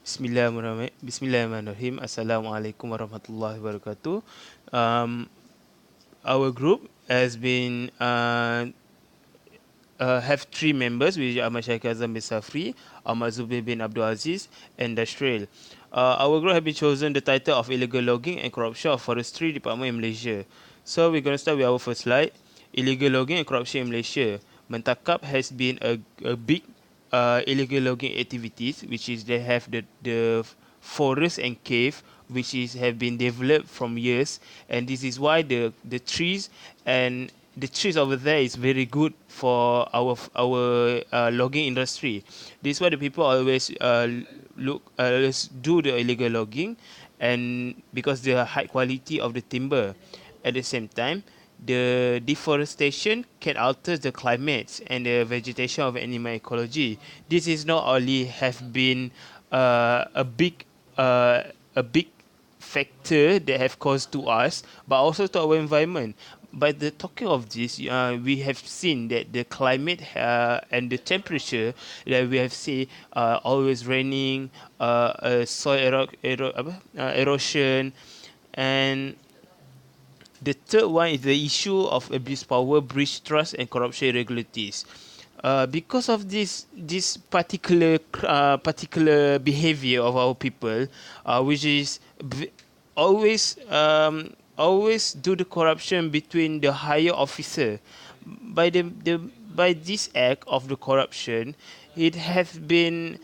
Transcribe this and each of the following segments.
Bismillahirrahmanirrahim. Assalamualaikum warahmatullahi wabarakatuh. Um, our group has been have three members, which are SYAKIR bin SAFRI, ZUBAIR bin ABDUL, and DASYRIL. Our group have been chosen the title of Illegal Logging and Corruption of Forestry Department in Malaysia. So we're going to start with our first slide. Illegal logging and corruption in Malaysia. Mentakap has been a big illegal logging activities, which is they have the forest and cave which is have been developed from years, and this is why the trees and the trees over there is very good for our logging industry. This is why the people always always do the illegal logging, and because the high quality of the timber. At the same time, the deforestation can alter the climates and the vegetation of animal ecology. This is not only have been a big a big factor that have caused to us, but also to our environment. But the talking of this, we have seen that the climate and the temperature that we have seen always raining, soil erosion, and the third one is the issue of abuse power, breach trust, and corruption irregularities. Because of this particular behavior of our people, which is always always do the corruption between the higher officer. By this act of the corruption, it has been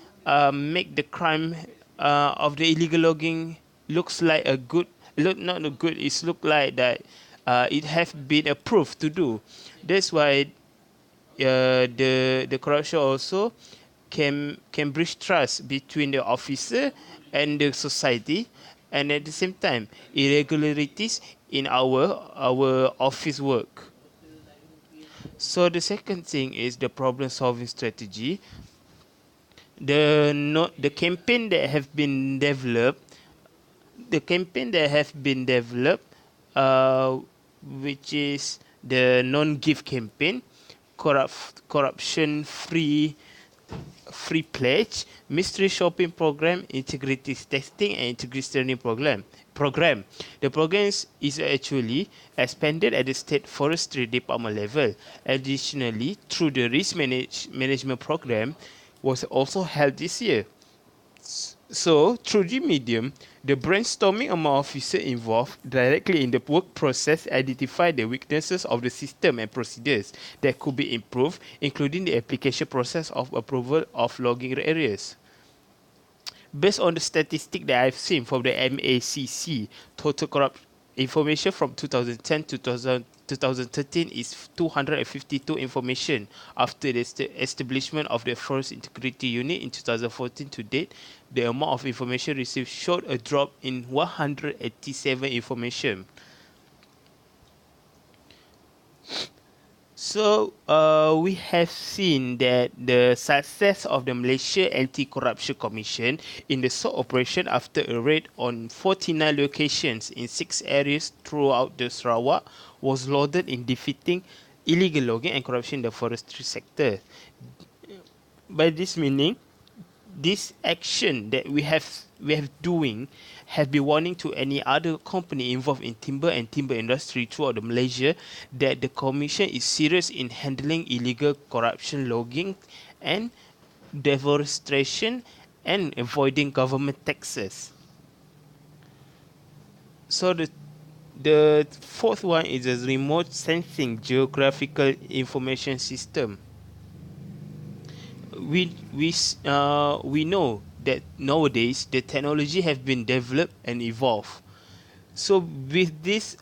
make the crime of the illegal logging looks like a good look not a good. It's look like that it have been approved to do. That's why the corruption also can breach trust between the officer and the society, and at the same time irregularities in our office work. So the second thing is the problem solving strategy. The campaign that have been developed, uh, which is the non-gift campaign, corruption free pledge, mystery shopping program, integrity testing, and integrity learning program. The program is actually expanded at the state forestry department level. Additionally, through the risk management program was also held this year. So, through the medium, the brainstorming among officers involved directly in the work process identify the weaknesses of the system and procedures that could be improved, including the application process of approval of logging areas. Based on the statistic that I've seen from the MACC, total corrupt information from 2010 to 2013 is 252 information. After the establishment of the Forest Integrity Unit in 2014 to date, the amount of information received showed a drop in 187 information. So we have seen that the success of the Malaysia Anti-Corruption Commission in the SOC operation after a raid on 49 locations in 6 areas throughout the Sarawak was lauded in defeating illegal logging and corruption in the forestry sector. By this meaning, this action that we have doing have been warning to any other company involved in timber and timber industry throughout the Malaysia that the commission is serious in handling illegal corruption logging and deforestation and avoiding government taxes. So the fourth one is a remote sensing geographical information system. We know that nowadays the technology have been developed and evolved. So with this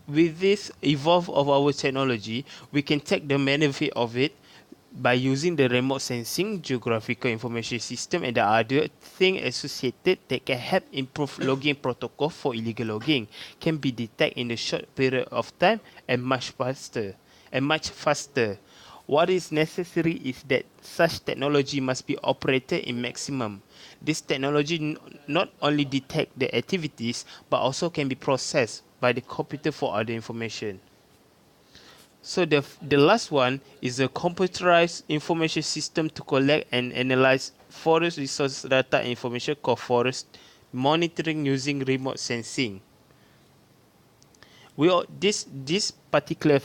evolve of our technology, we can take the benefit of it by using the remote sensing geographical information system and the other thing associated that can help improve logging protocol for illegal logging can be detected in a short period of time and much faster. What is necessary is that such technology must be operated in maximum. This technology not only detect the activities but also can be processed by the computer for other information. So the last one is a computerized information system to collect and analyze forest resource data and information called forest monitoring using remote sensing. This particular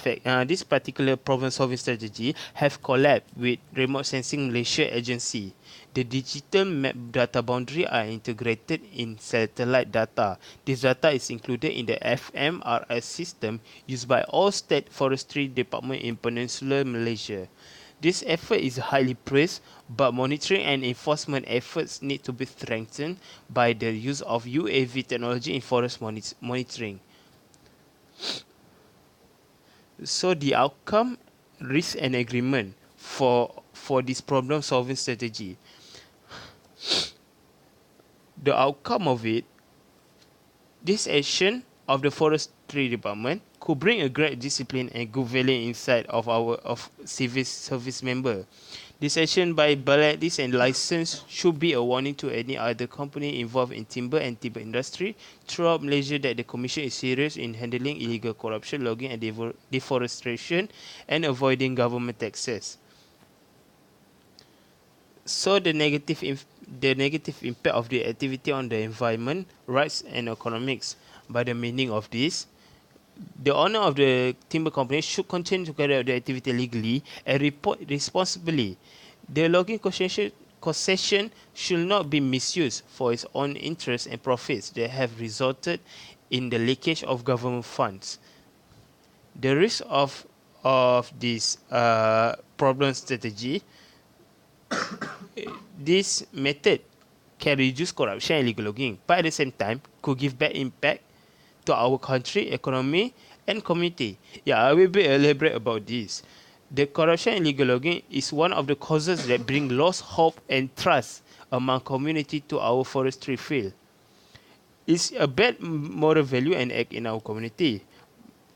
problem solving strategy have collabed with Remote Sensing Malaysia Agency. The digital map data boundary are integrated in satellite data. This data is included in the FMRS system used by all state forestry department in Peninsular Malaysia. This effort is highly praised, but monitoring and enforcement efforts need to be strengthened by the use of UAV technology in forest monitoring. So the outcome reached an agreement for this problem solving strategy. The outcome of it, this action of the forestry department could bring a great discipline and good value inside of civil service member. This action by blacklists and license should be a warning to any other company involved in timber and timber industry throughout Malaysia that the Commission is serious in handling illegal corruption, logging and deforestation and avoiding government taxes. So the negative impact of the activity on the environment, rights and economics. By the meaning of this, the owner of the timber company should continue to carry out the activity legally and report responsibly. The logging concession should not be misused for its own interests and profits that have resulted in the leakage of government funds. The risk of this problem strategy, this method can reduce corruption and illegal logging, but at the same time could give bad impact to our country, economy, and community. Yeah, I will be elaborate about this. The corruption and illegal logging is one of the causes that bring lost hope and trust among community to our forestry field. It's a bad moral value and act in our community.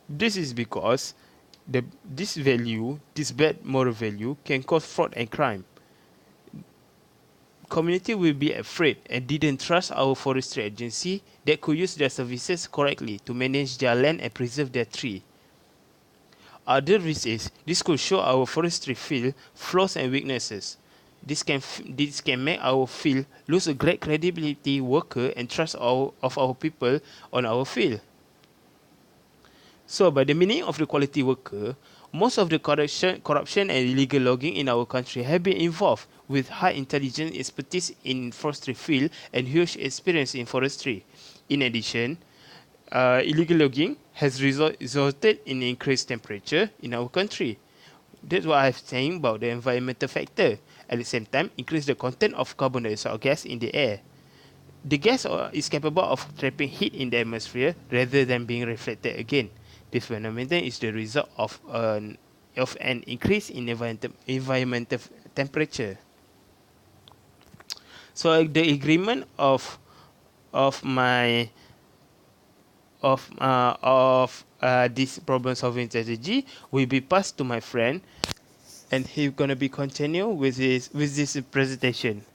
This is because this bad moral value can cause fraud and crime. Community will be afraid and didn't trust our forestry agency that could use their services correctly to manage their land and preserve their tree. Other risk is this could show our forestry field flaws and weaknesses. This can make our field lose a great credibility worker and trust of our people on our field. So by the meaning of the quality worker, most of the corruption and illegal logging in our country have been involved with high intelligence expertise in forestry field and huge experience in forestry. In addition, illegal logging has resulted in increased temperature in our country. That's what I'm saying about the environmental factor. At the same time, increase the content of carbon dioxide gas in the air. The gas is capable of trapping heat in the atmosphere rather than being reflected again. This phenomenon is the result of an increase in environmental temperature. So the agreement of my of this problem solving strategy will be passed to my friend, and he's gonna be continue with this presentation.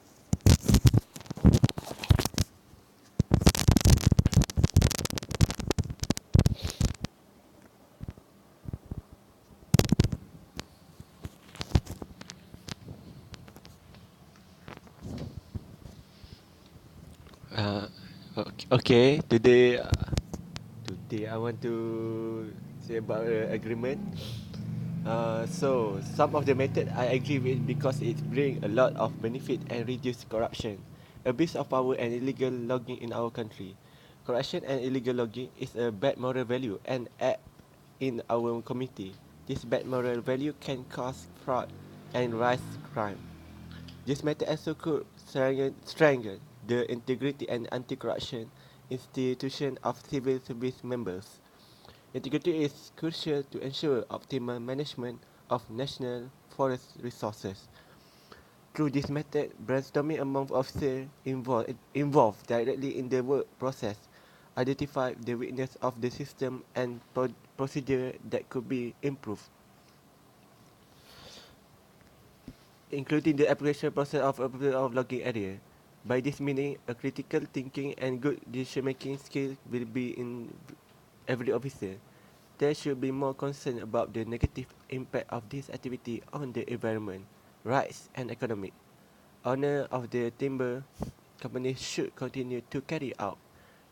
Okay. Today I want to say about agreement. So some of the method I agree with because it bring a lot of benefit and reduce corruption, abuse of power and illegal logging in our country. Corruption and illegal logging is a bad moral value and act in our community. This bad moral value can cause fraud and rise crime. This method also could strengthen the integrity and anti-corruption institution of civil service members. Integrity is crucial to ensure optimal management of national forest resources. Through this method, brainstorming among officers involved directly in the work process identify the weakness of the system and procedure that could be improved, including the application process of logging area. By this meaning, a critical thinking and good decision-making skill will be in every officer. There should be more concern about the negative impact of this activity on the environment, rights and economic. owner of the timber company should continue to carry out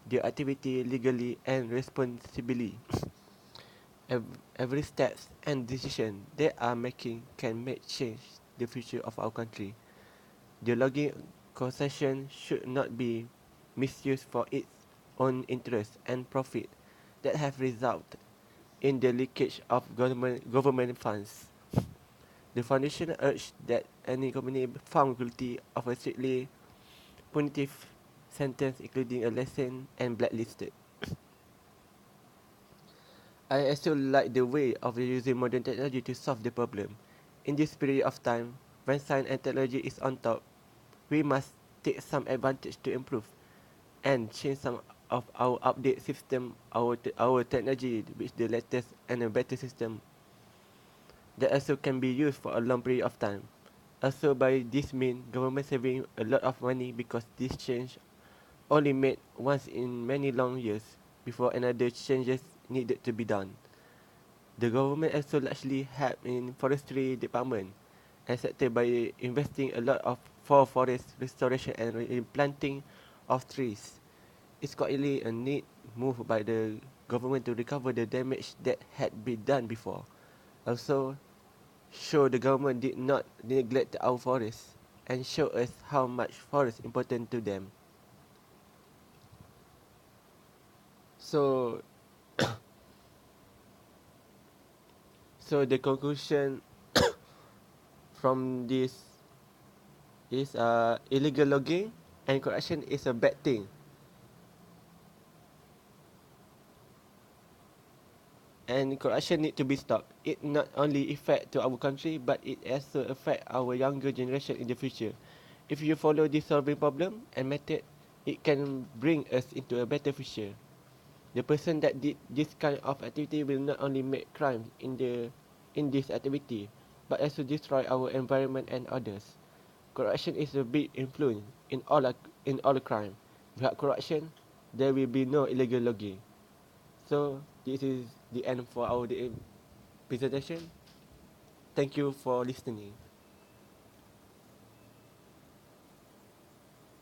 their activity legally and responsibly. Every step and decision they are making can make change the future of our country. The logging concession should not be misused for its own interest and profit that have resulted in the leakage of government funds. The foundation urged that any company found guilty of a strictly punitive sentence, including a lesson and blacklisted. I also like the way of using modern technology to solve the problem. In this period of time, when science and technology is on top, we must take some advantage to improve and change some of our update system, our technology, which the latest and a better system that also can be used for a long period of time. Also, by this mean, government saving a lot of money because this change only made once in many long years before another changes needed to be done. The government also largely helped in forestry department and sector by investing a lot of for forest restoration and replanting of trees. It's quietly a neat move by the government to recover the damage that had been done before. Also, show the government did not neglect our forests and show us how much forest important to them. So, so the conclusion from this is illegal logging and corruption is a bad thing. And corruption need to be stopped. It not only affect to our country, but it also affect our younger generation in the future. If you follow this solving problem and method, it can bring us into a better future. The person that did this kind of activity will not only make crime in this activity, but also destroy our environment and others. Corruption is a big influence in all crime. Without corruption, there will be no illegal logging. So this is the end for our presentation. Thank you for listening.